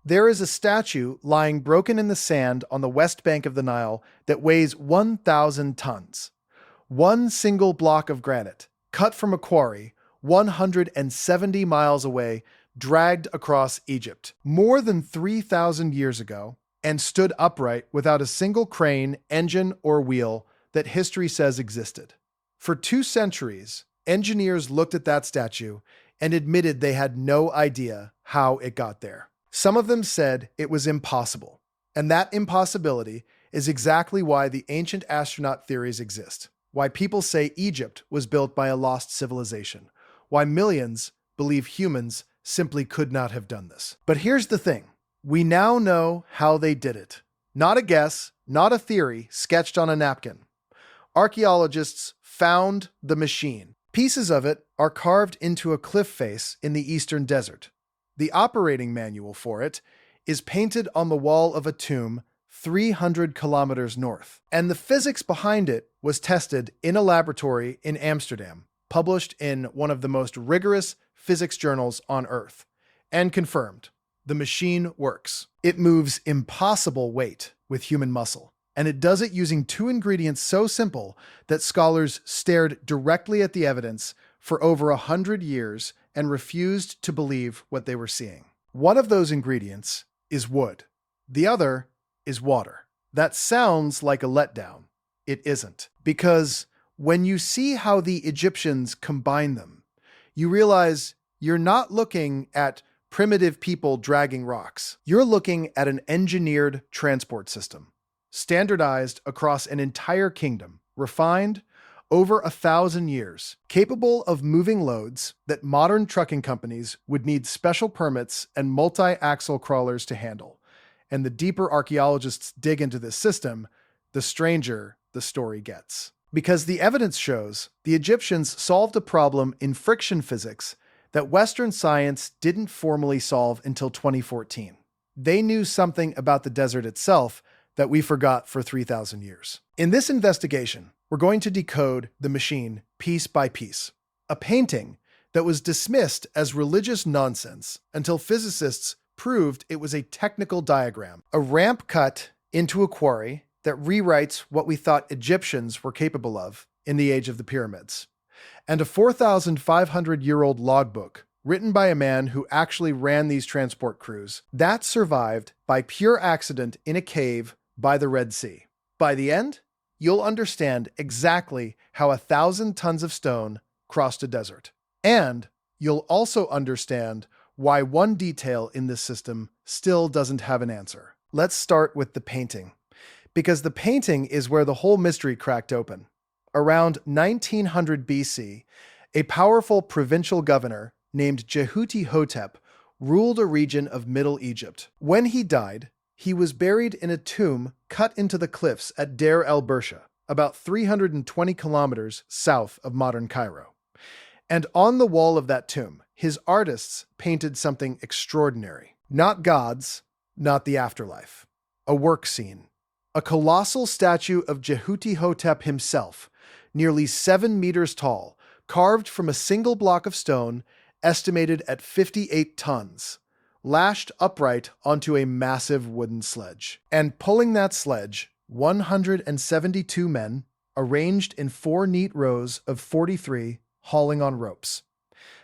There is a statue lying broken in the sand on the west bank of the Nile that weighs 1,000 tons. One single block of granite, cut from a quarry, 170 miles away, dragged across Egypt, more than 3,000 years ago, and stood upright without a single crane, engine, or wheel that history says existed. For 2 centuries, engineers looked at that statue and admitted they had no idea how it got there. Some of them said it was impossible, and that impossibility is exactly why the ancient astronaut theories exist, why people say Egypt was built by a lost civilization, why millions believe humans simply could not have done this. But here's the thing. We now know how they did it. Not a guess, not a theory sketched on a napkin. Archaeologists found the machine. Pieces of it are carved into a cliff face in the eastern desert. The operating manual for it is painted on the wall of a tomb 300 kilometers north. And the physics behind it was tested in a laboratory in Amsterdam, published in one of the most rigorous physics journals on Earth, and confirmed. The machine works. It moves impossible weight with human muscle, and it does it using 2 ingredients so simple that scholars stared directly at the evidence for over 100 years and refused to believe what they were seeing. One of those ingredients is wood. The other is water. That sounds like a letdown. It isn't. Because when you see how the Egyptians combine them, you realize you're not looking at primitive people dragging rocks. You're looking at an engineered transport system, standardized across an entire kingdom, refined over 1,000 years, capable of moving loads that modern trucking companies would need special permits and multi-axle crawlers to handle. And the deeper archaeologists dig into this system, the stranger the story gets. Because the evidence shows the Egyptians solved a problem in friction physics that Western science didn't formally solve until 2014. They knew something about the desert itself that we forgot for 3,000 years. In this investigation, we're going to decode the machine piece by piece. A painting that was dismissed as religious nonsense until physicists proved it was a technical diagram. A ramp cut into a quarry that rewrites what we thought Egyptians were capable of in the age of the pyramids. And a 4,500-year-old logbook written by a man who actually ran these transport crews that survived by pure accident in a cave by the Red Sea. By the end, you'll understand exactly how 1,000 tons of stone crossed a desert. And you'll also understand why one detail in this system still doesn't have an answer. Let's start with the painting, because the painting is where the whole mystery cracked open. Around 1900 BC, a powerful provincial governor named Djehutihotep ruled a region of Middle Egypt. When he died, he was buried in a tomb cut into the cliffs at Deir el-Bersha, about 320 kilometers south of modern Cairo. And on the wall of that tomb, his artists painted something extraordinary. Not gods, not the afterlife. A work scene. A colossal statue of Djehutihotep himself, nearly 7 meters tall, carved from a single block of stone, estimated at 58 tons. Lashed upright onto a massive wooden sledge. And pulling that sledge, 172 men, arranged in 4 neat rows of 43, hauling on ropes.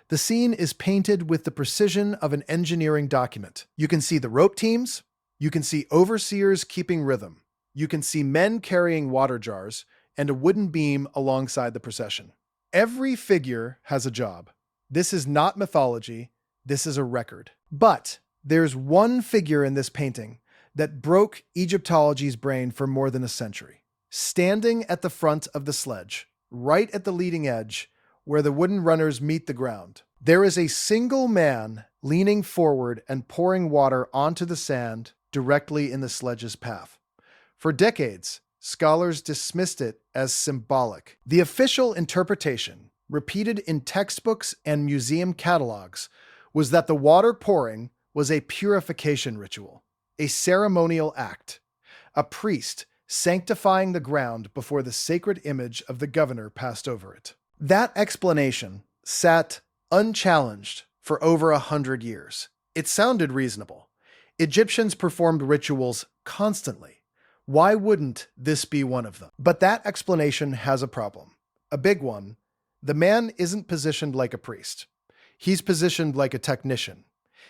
The scene is painted with the precision of an engineering document. You can see the rope teams, you can see overseers keeping rhythm, you can see men carrying water jars, and a wooden beam alongside the procession. Every figure has a job. This is not mythology, this is a record. But there's one figure in this painting that broke Egyptology's brain for more than a century. Standing at the front of the sledge, right at the leading edge, where the wooden runners meet the ground, there is a single man leaning forward and pouring water onto the sand directly in the sledge's path. For decades, scholars dismissed it as symbolic. The official interpretation, repeated in textbooks and museum catalogs, was that the water pouring was a purification ritual, a ceremonial act, a priest sanctifying the ground before the sacred image of the governor passed over it. That explanation sat unchallenged for over 100 years. It sounded reasonable. Egyptians performed rituals constantly. Why wouldn't this be one of them? But that explanation has a problem. A big one. The man isn't positioned like a priest. He's positioned like a technician.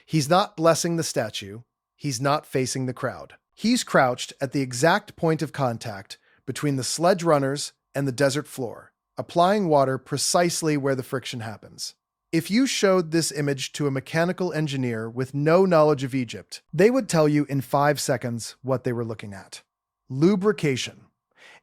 He's not blessing the statue. He's not facing the crowd. He's crouched at the exact point of contact between the sledge runners and the desert floor, applying water precisely where the friction happens. If you showed this image to a mechanical engineer with no knowledge of Egypt, they would tell you in 5 seconds what they were looking at. Lubrication.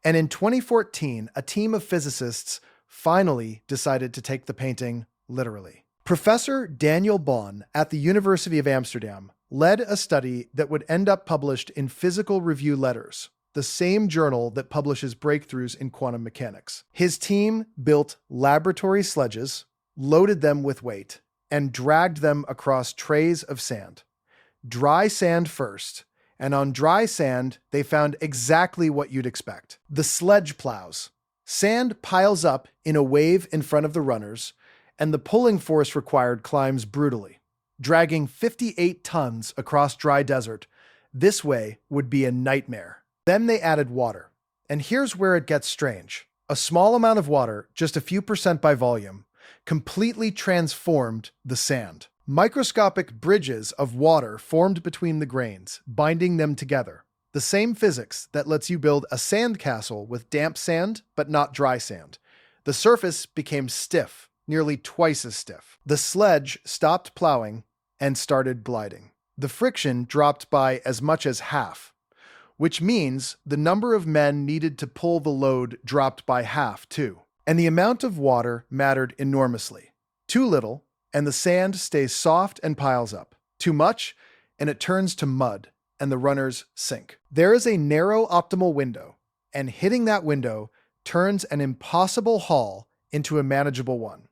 And in 2014, a team of physicists finally decided to take the painting literally. Professor Daniel Bohn at the University of Amsterdam led a study that would end up published in Physical Review Letters, the same journal that publishes breakthroughs in quantum mechanics. His team built laboratory sledges, loaded them with weight, and dragged them across trays of sand. Dry sand first, and on dry sand, they found exactly what you'd expect. The sledge plows. Sand piles up in a wave in front of the runners, and the pulling force required climbs brutally. Dragging 58 tons across dry desert this way would be a nightmare. Then they added water. And here's where it gets strange. A small amount of water, just a few percent by volume, completely transformed the sand. Microscopic bridges of water formed between the grains, binding them together. The same physics that lets you build a sand castle with damp sand, but not dry sand. The surface became stiff, nearly twice as stiff. The sledge stopped plowing and started gliding. The friction dropped by as much as half, which means the number of men needed to pull the load dropped by half, too. And the amount of water mattered enormously. Too little, and the sand stays soft and piles up. Too much, and it turns to mud, and the runners sink. There is a narrow optimal window, and hitting that window turns an impossible haul into a manageable one.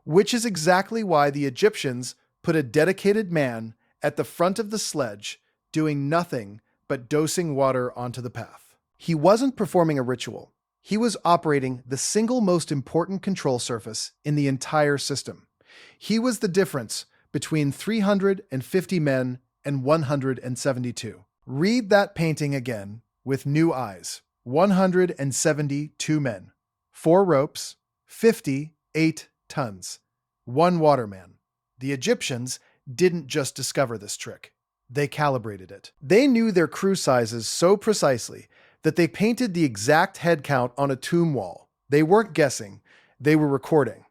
Which is exactly why the Egyptians put a dedicated man at the front of the sledge, doing nothing but dosing water onto the path. He wasn't performing a ritual. He was operating the single most important control surface in the entire system. He was the difference between 350 men and 172. Read that painting again with new eyes. 172 men, 4 ropes, 58 tons, 1 waterman. The Egyptians didn't just discover this trick. They calibrated it. They knew their crew sizes so precisely that they painted the exact head count on a tomb wall. They weren't guessing, they were recording.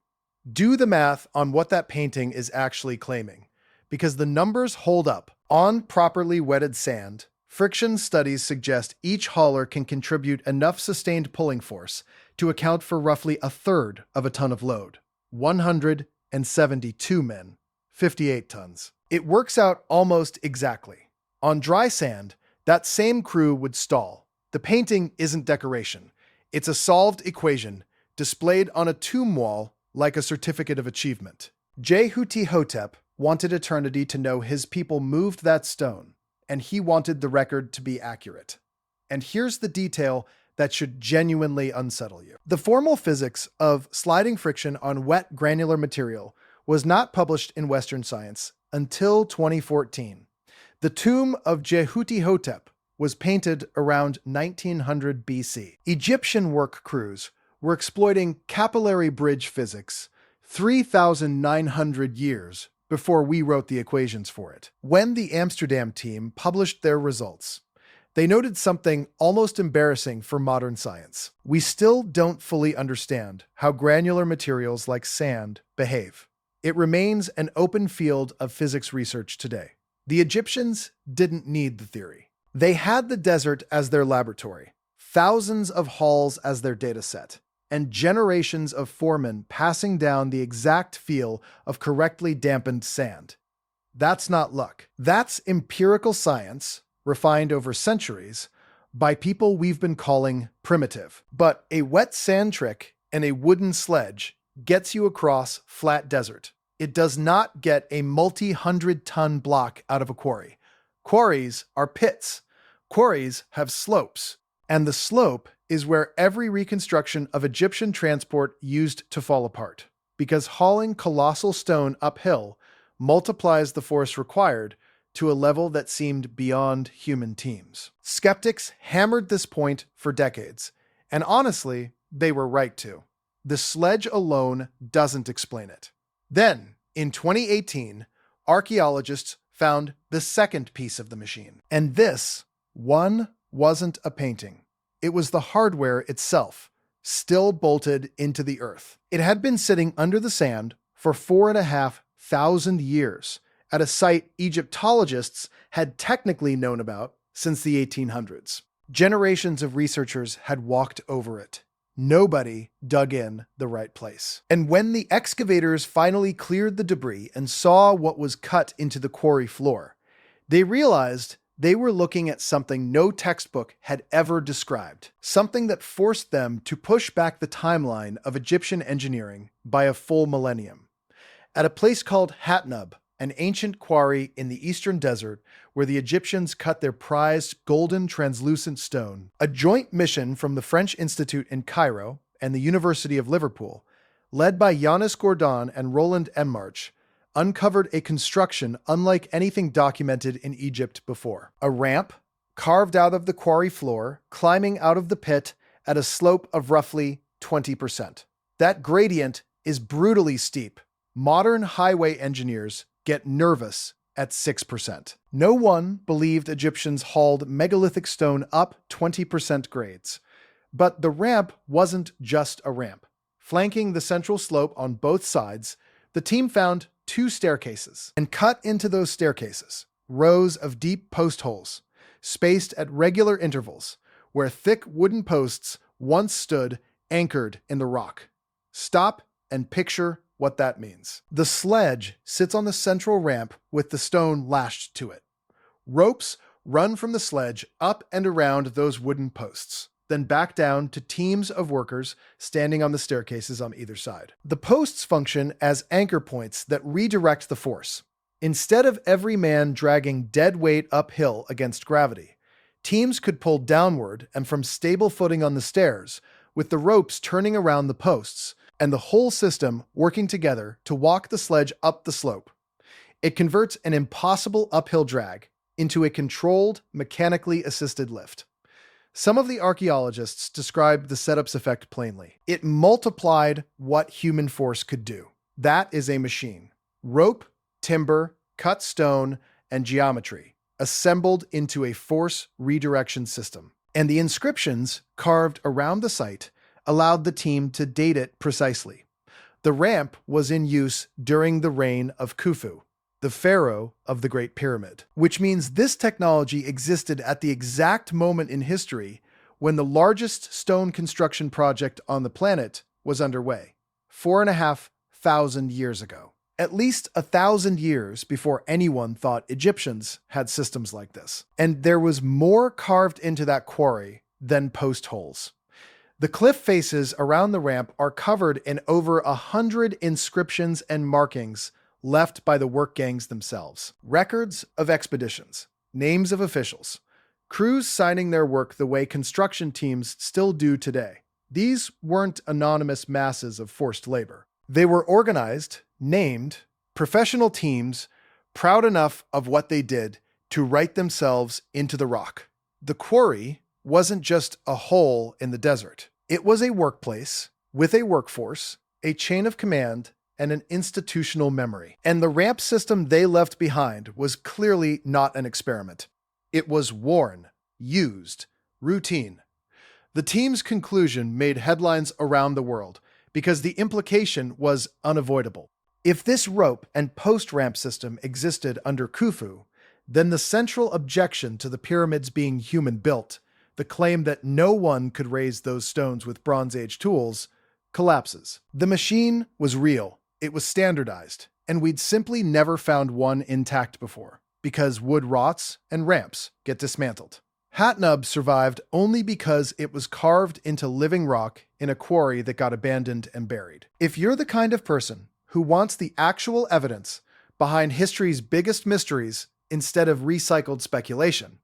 Do the math on what that painting is actually claiming, because the numbers hold up. On properly wetted sand, friction studies suggest each hauler can contribute enough sustained pulling force to account for roughly a third of a ton of load. 172 men, 58 tons. It works out almost exactly. On dry sand, that same crew would stall. The painting isn't decoration. It's a solved equation displayed on a tomb wall like a certificate of achievement. Djehutihotep wanted eternity to know his people moved that stone, and he wanted the record to be accurate. And here's the detail that should genuinely unsettle you. The formal physics of sliding friction on wet granular material was not published in Western science until 2014. The tomb of Djehutihotep was painted around 1900 BC. Egyptian work crews were exploiting capillary bridge physics 3,900 years before we wrote the equations for it. When the Amsterdam team published their results, they noted something almost embarrassing for modern science. We still don't fully understand how granular materials like sand behave. It remains an open field of physics research today. The Egyptians didn't need the theory. They had the desert as their laboratory, thousands of hauls as their data set, and generations of foremen passing down the exact feel of correctly dampened sand. That's not luck. That's empirical science, refined over centuries, by people we've been calling primitive. But a wet sand trick and a wooden sledge gets you across flat desert. It does not get a multi-hundred-ton block out of a quarry. Quarries are pits. Quarries have slopes. And the slope is where every reconstruction of Egyptian transport used to fall apart. Because hauling colossal stone uphill multiplies the force required to a level that seemed beyond human teams. Skeptics hammered this point for decades, and honestly, they were right to. The sledge alone doesn't explain it. Then, in 2018, archaeologists found the second piece of the machine. And this one wasn't a painting. It was the hardware itself, still bolted into the earth. It had been sitting under the sand for 4,500 years at a site Egyptologists had technically known about since the 1800s. Generations of researchers had walked over it. Nobody dug in the right place. And when the excavators finally cleared the debris and saw what was cut into the quarry floor, they realized they were looking at something no textbook had ever described, something that forced them to push back the timeline of Egyptian engineering by a full millennium. At a place called Hatnub, an ancient quarry in the eastern desert where the Egyptians cut their prized golden translucent stone, a joint mission from the French Institute in Cairo and the University of Liverpool, led by Yannis Gordon and Roland Emmarch, uncovered a construction unlike anything documented in Egypt before. A ramp, carved out of the quarry floor, climbing out of the pit at a slope of roughly 20%. That gradient is brutally steep. Modern highway engineers get nervous at 6%. No one believed Egyptians hauled megalithic stone up 20% grades. But the ramp wasn't just a ramp. Flanking the central slope on both sides, the team found 2 staircases, and cut into those staircases rows of deep post holes, spaced at regular intervals, where thick wooden posts once stood anchored in the rock. Stop and picture what that means. The sledge sits on the central ramp with the stone lashed to it. Ropes run from the sledge up and around those wooden posts, then back down to teams of workers standing on the staircases on either side. The posts function as anchor points that redirect the force. Instead of every man dragging dead weight uphill against gravity, teams could pull downward and from stable footing on the stairs, with the ropes turning around the posts, and the whole system working together to walk the sledge up the slope. It converts an impossible uphill drag into a controlled, mechanically assisted lift. Some of the archaeologists described the setup's effect plainly. It multiplied what human force could do. That is a machine. Rope, timber, cut stone, and geometry, assembled into a force redirection system. And the inscriptions carved around the site allowed the team to date it precisely. The ramp was in use during the reign of Khufu, the pharaoh of the Great Pyramid, which means this technology existed at the exact moment in history when the largest stone construction project on the planet was underway, 4,500 years ago. At least 1,000 years before anyone thought Egyptians had systems like this. And there was more carved into that quarry than post holes. The cliff faces around the ramp are covered in over 100 inscriptions and markings left by the work gangs themselves. Records of expeditions, names of officials, crews signing their work the way construction teams still do today. These weren't anonymous masses of forced labor. They were organized, named, professional teams, proud enough of what they did to write themselves into the rock. The quarry wasn't just a hole in the desert. It was a workplace with a workforce, a chain of command, and an institutional memory. And the ramp system they left behind was clearly not an experiment. It was worn, used, routine. The team's conclusion made headlines around the world because the implication was unavoidable. If this rope and post-ramp system existed under Khufu, then the central objection to the pyramids being human-built, the claim that no one could raise those stones with Bronze Age tools, collapses. The machine was real. It was standardized, and we'd simply never found one intact before, because wood rots and ramps get dismantled. Hatnub survived only because it was carved into living rock in a quarry that got abandoned and buried. If you're the kind of person who wants the actual evidence behind history's biggest mysteries instead of recycled speculation,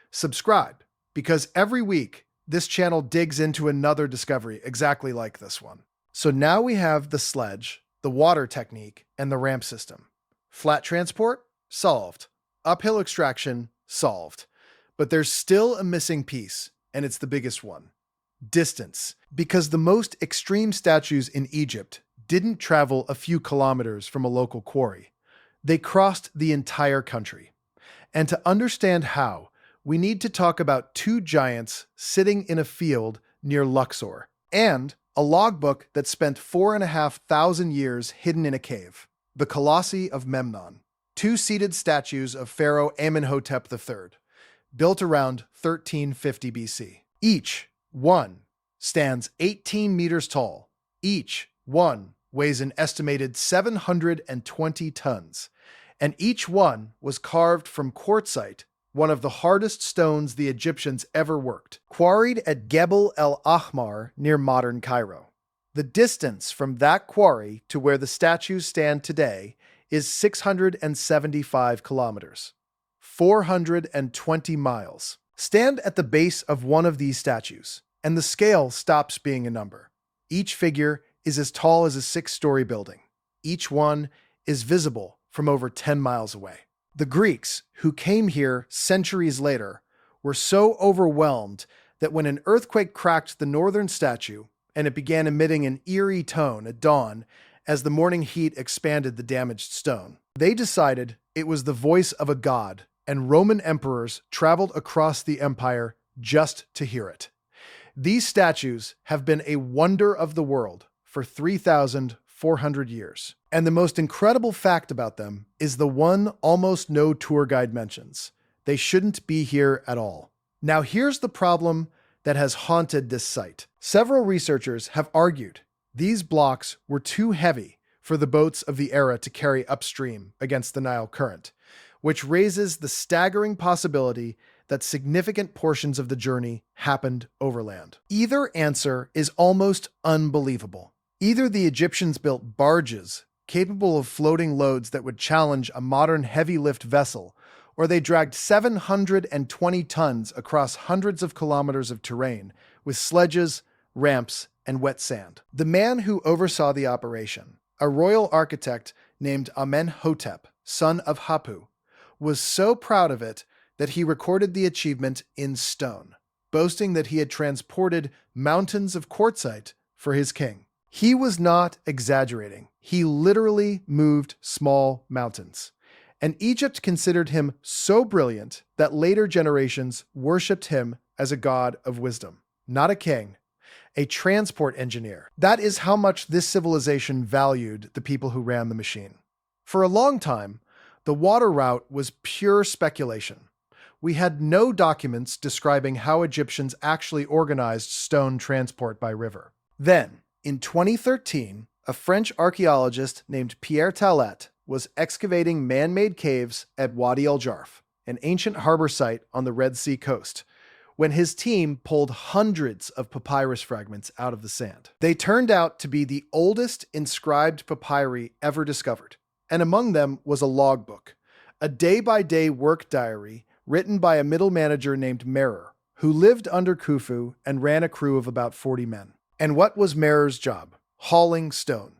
subscribe, because every week this channel digs into another discovery exactly like this one. So now we have the sledge, the water technique, and the ramp system. Flat transport? Solved. Uphill extraction solved. But there's still a missing piece, and it's the biggest one. Distance. Because the most extreme statues in Egypt didn't travel a few kilometers from a local quarry. They crossed the entire country. And to understand how, we need to talk about two giants sitting in a field near Luxor, and a logbook that spent 4,500 years hidden in a cave, the Colossi of Memnon, two seated statues of Pharaoh Amenhotep III, built around 1350 BC. Each one stands 18 meters tall. Each one weighs an estimated 720 tons, and each one was carved from quartzite, one of the hardest stones the Egyptians ever worked, quarried at Gebel el Ahmar near modern Cairo. The distance from that quarry to where the statues stand today is 675 kilometers, 420 miles. Stand at the base of one of these statues, and the scale stops being a number. Each figure is as tall as a 6-story building. Each one is visible from over 10 miles away. The Greeks, who came here centuries later, were so overwhelmed that when an earthquake cracked the northern statue and it began emitting an eerie tone at dawn as the morning heat expanded the damaged stone, they decided it was the voice of a god, and Roman emperors traveled across the empire just to hear it. These statues have been a wonder of the world for 3,400 years. And the most incredible fact about them is the one almost no tour guide mentions. They shouldn't be here at all. Now here's the problem that has haunted this site. Several researchers have argued these blocks were too heavy for the boats of the era to carry upstream against the Nile current, which raises the staggering possibility that significant portions of the journey happened overland. Either answer is almost unbelievable. Either the Egyptians built barges capable of floating loads that would challenge a modern heavy-lift vessel, or they dragged 720 tons across hundreds of kilometers of terrain with sledges, ramps, and wet sand. The man who oversaw the operation, a royal architect named Amenhotep, son of Hapu, was so proud of it that he recorded the achievement in stone, boasting that he had transported mountains of quartzite for his king. He was not exaggerating. He literally moved small mountains. And Egypt considered him so brilliant that later generations worshipped him as a god of wisdom, not a king, a transport engineer. That is how much this civilization valued the people who ran the machine. For a long time, the water route was pure speculation. We had no documents describing how Egyptians actually organized stone transport by river. Then, in 2013, a French archaeologist named Pierre Tallet was excavating man-made caves at Wadi el-Jarf, an ancient harbor site on the Red Sea coast, when his team pulled hundreds of papyrus fragments out of the sand. They turned out to be the oldest inscribed papyri ever discovered, and among them was a logbook, a day-by-day work diary written by a middle manager named Merer, who lived under Khufu and ran a crew of about 40 men. And what was Merer's job? Hauling stone.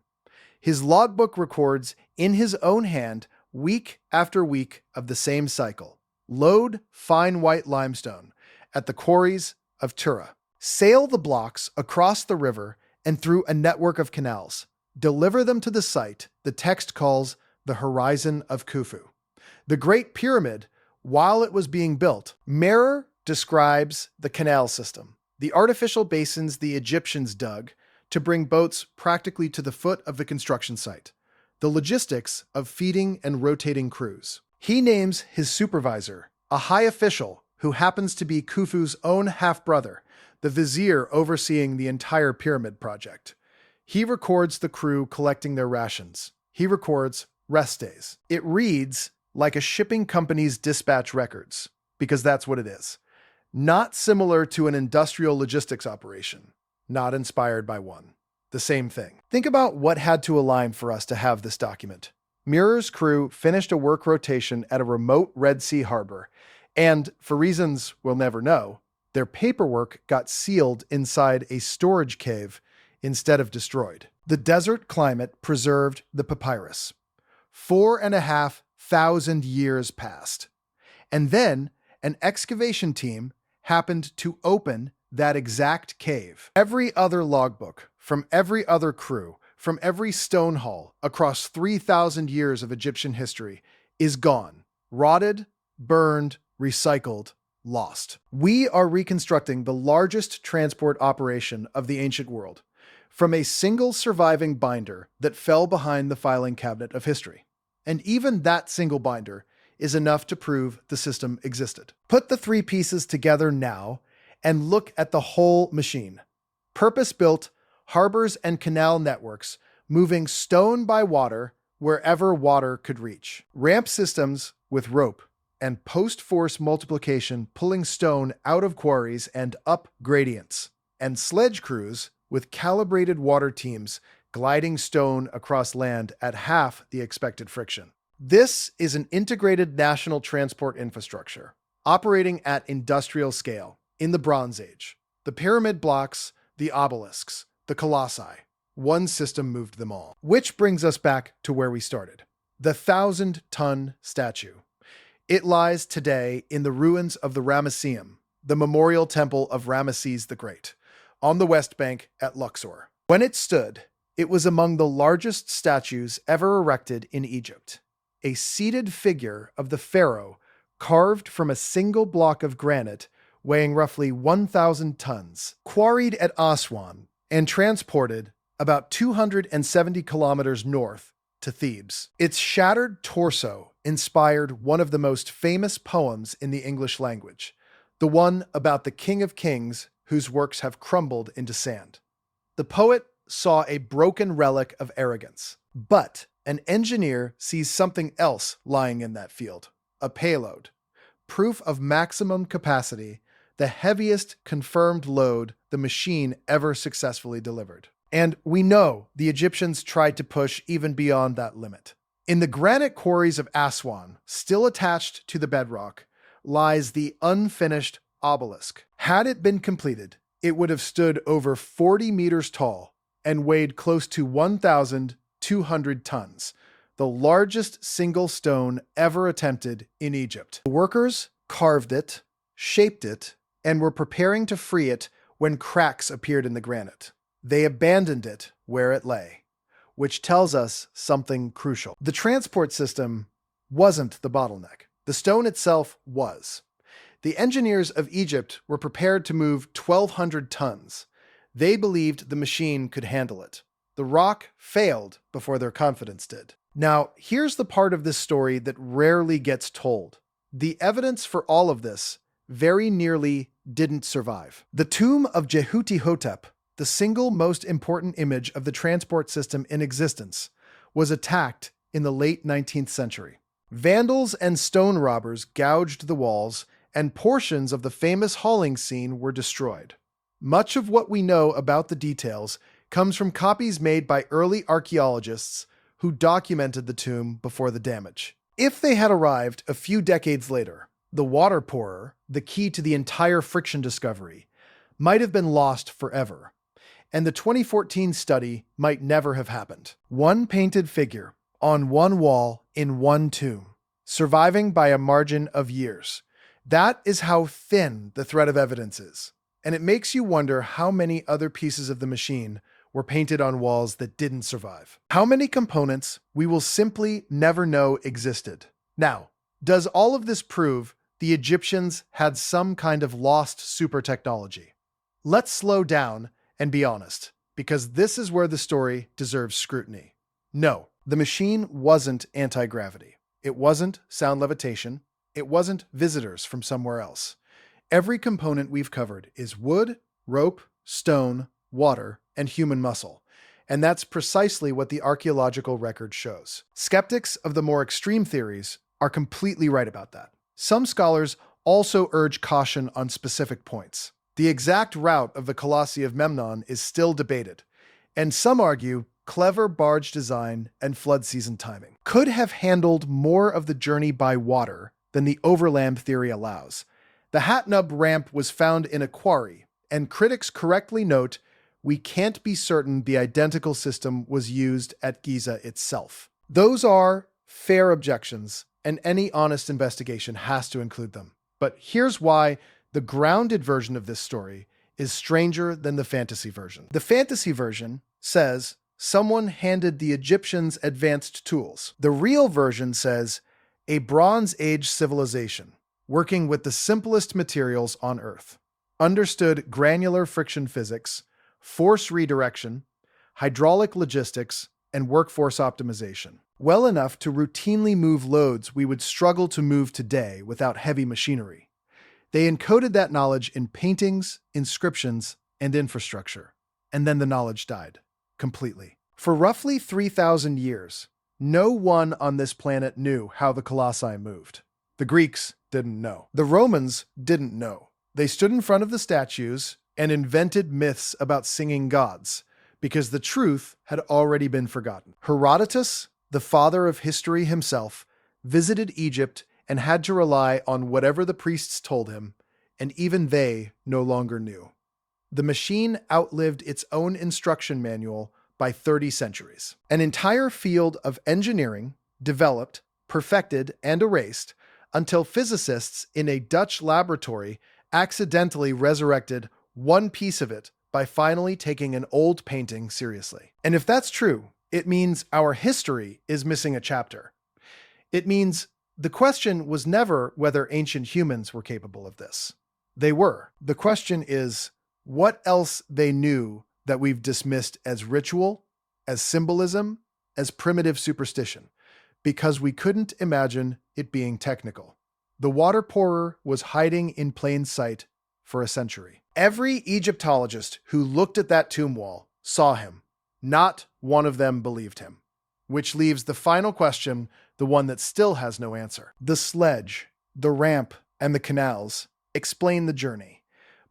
His logbook records in his own hand week after week of the same cycle. Load fine white limestone at the quarries of Tura. Sail the blocks across the river and through a network of canals. Deliver them to the site the text calls the Horizon of Khufu. The Great Pyramid, while it was being built, Merer describes the canal system, the artificial basins the Egyptians dug to bring boats practically to the foot of the construction site, the logistics of feeding and rotating crews. He names his supervisor, a high official who happens to be Khufu's own half-brother, the vizier overseeing the entire pyramid project. He records the crew collecting their rations. He records rest days. It reads like a shipping company's dispatch records, because that's what it is. Not similar to an industrial logistics operation, not inspired by one. The same thing. Think about what had to align for us to have this document. Merer's crew finished a work rotation at a remote Red Sea harbor, and, for reasons we'll never know, their paperwork got sealed inside a storage cave instead of destroyed. The desert climate preserved the papyrus. 4,500 3,000 years passed. And then an excavation team happened to open that exact cave. Every other logbook, from every other crew, from every stone hall across 3,000 years of Egyptian history, is gone, rotted, burned, recycled, lost. We are reconstructing the largest transport operation of the ancient world from a single surviving binder that fell behind the filing cabinet of history. And even that single binder is enough to prove the system existed. Put the three pieces together now and look at the whole machine. Purpose-built harbors and canal networks moving stone by water wherever water could reach. Ramp systems with rope and post-force multiplication pulling stone out of quarries and up gradients. And sledge crews with calibrated water teams gliding stone across land at half the expected friction. This is an integrated national transport infrastructure, operating at industrial scale in the Bronze Age. The pyramid blocks, the obelisks, the colossi. One system moved them all. Which brings us back to where we started. The 1,000-ton statue. It lies today in the ruins of the Ramesseum, the memorial temple of Ramesses the Great, on the West Bank at Luxor. When it stood, it was among the largest statues ever erected in Egypt. A seated figure of the pharaoh carved from a single block of granite weighing roughly 1,000 tons, quarried at Aswan and transported about 270 kilometers north to Thebes. Its shattered torso inspired one of the most famous poems in the English language, the one about the King of Kings whose works have crumbled into sand. The poet saw a broken relic of arrogance, but an engineer sees something else lying in that field, a payload, proof of maximum capacity, the heaviest confirmed load the machine ever successfully delivered. And we know the Egyptians tried to push even beyond that limit. In the granite quarries of Aswan, still attached to the bedrock, lies the unfinished obelisk. Had it been completed, it would have stood over 40 meters tall and weighed close to 1,200 tons, the largest single stone ever attempted in Egypt. The workers carved it, shaped it, and were preparing to free it when cracks appeared in the granite. They abandoned it where it lay, which tells us something crucial. The transport system wasn't the bottleneck. The stone itself was. The engineers of Egypt were prepared to move 1,200 tons. They believed the machine could handle it. The rock failed before their confidence did. Now, here's the part of this story that rarely gets told. The evidence for all of this very nearly didn't survive. The tomb of Djehutihotep, the single most important image of the transport system in existence, was attacked in the late 19th century. Vandals and stone robbers gouged the walls, and portions of the famous hauling scene were destroyed. Much of what we know about the details comes from copies made by early archaeologists who documented the tomb before the damage. If they had arrived a few decades later, the water pourer, the key to the entire friction discovery, might have been lost forever, and the 2014 study might never have happened. One painted figure on one wall in one tomb, surviving by a margin of years. That is how thin the thread of evidence is, and it makes you wonder how many other pieces of the machine were painted on walls that didn't survive. How many components we will simply never know existed. Now, does all of this prove the Egyptians had some kind of lost super technology? Let's slow down and be honest, because this is where the story deserves scrutiny. No, the machine wasn't anti-gravity. It wasn't sound levitation. It wasn't visitors from somewhere else. Every component we've covered is wood, rope, stone, water, and human muscle. And that's precisely what the archaeological record shows. Skeptics of the more extreme theories are completely right about that. Some scholars also urge caution on specific points. The exact route of the Colossi of Memnon is still debated, and some argue clever barge design and flood season timing could have handled more of the journey by water than the overland theory allows. The Hatnub ramp was found in a quarry, and critics correctly note we can't be certain the identical system was used at Giza itself. Those are fair objections, and any honest investigation has to include them. But here's why the grounded version of this story is stranger than the fantasy version. The fantasy version says someone handed the Egyptians advanced tools. The real version says a Bronze Age civilization working with the simplest materials on Earth understood granular friction physics, force redirection, hydraulic logistics, and workforce optimization well enough to routinely move loads we would struggle to move today without heavy machinery. They encoded that knowledge in paintings, inscriptions, and infrastructure, and then the knowledge died completely. For roughly 3,000 years, no one on this planet knew how the Colossi moved. The Greeks didn't know. The Romans didn't know. They stood in front of the statues and invented myths about singing gods, because the truth had already been forgotten. Herodotus, the father of history himself, visited Egypt and had to rely on whatever the priests told him, and even they no longer knew. The machine outlived its own instruction manual by 30 centuries. An entire field of engineering developed, perfected, and erased until physicists in a Dutch laboratory accidentally resurrected one piece of it by finally taking an old painting seriously. And if that's true, it means our history is missing a chapter. It means the question was never whether ancient humans were capable of this. They were. The question is what else they knew that we've dismissed as ritual, as symbolism, as primitive superstition, because we couldn't imagine it being technical. The water pourer was hiding in plain sight for a century. Every Egyptologist who looked at that tomb wall saw him. Not one of them believed him. Which leaves the final question, the one that still has no answer. The sledge, the ramp, and the canals explain the journey.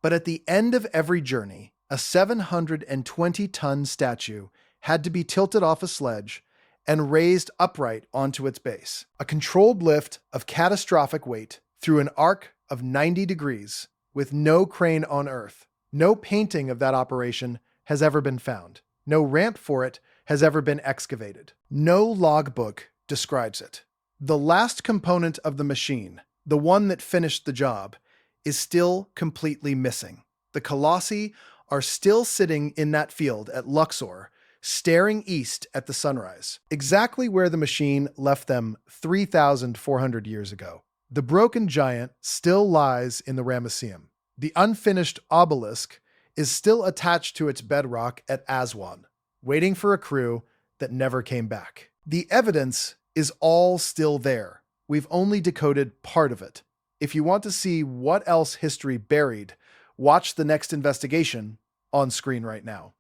But at the end of every journey, a 720-ton statue had to be tilted off a sledge and raised upright onto its base. A controlled lift of catastrophic weight through an arc of 90 degrees with no crane on Earth. No painting of that operation has ever been found. No ramp for it has ever been excavated. No logbook describes it. The last component of the machine, the one that finished the job, is still completely missing. The Colossi are still sitting in that field at Luxor, staring east at the sunrise, exactly where the machine left them 3,400 years ago. The broken giant still lies in the Ramesseum. The unfinished obelisk is still attached to its bedrock at Aswan, waiting for a crew that never came back. The evidence is all still there. We've only decoded part of it. If you want to see what else history buried, watch the next investigation on screen right now.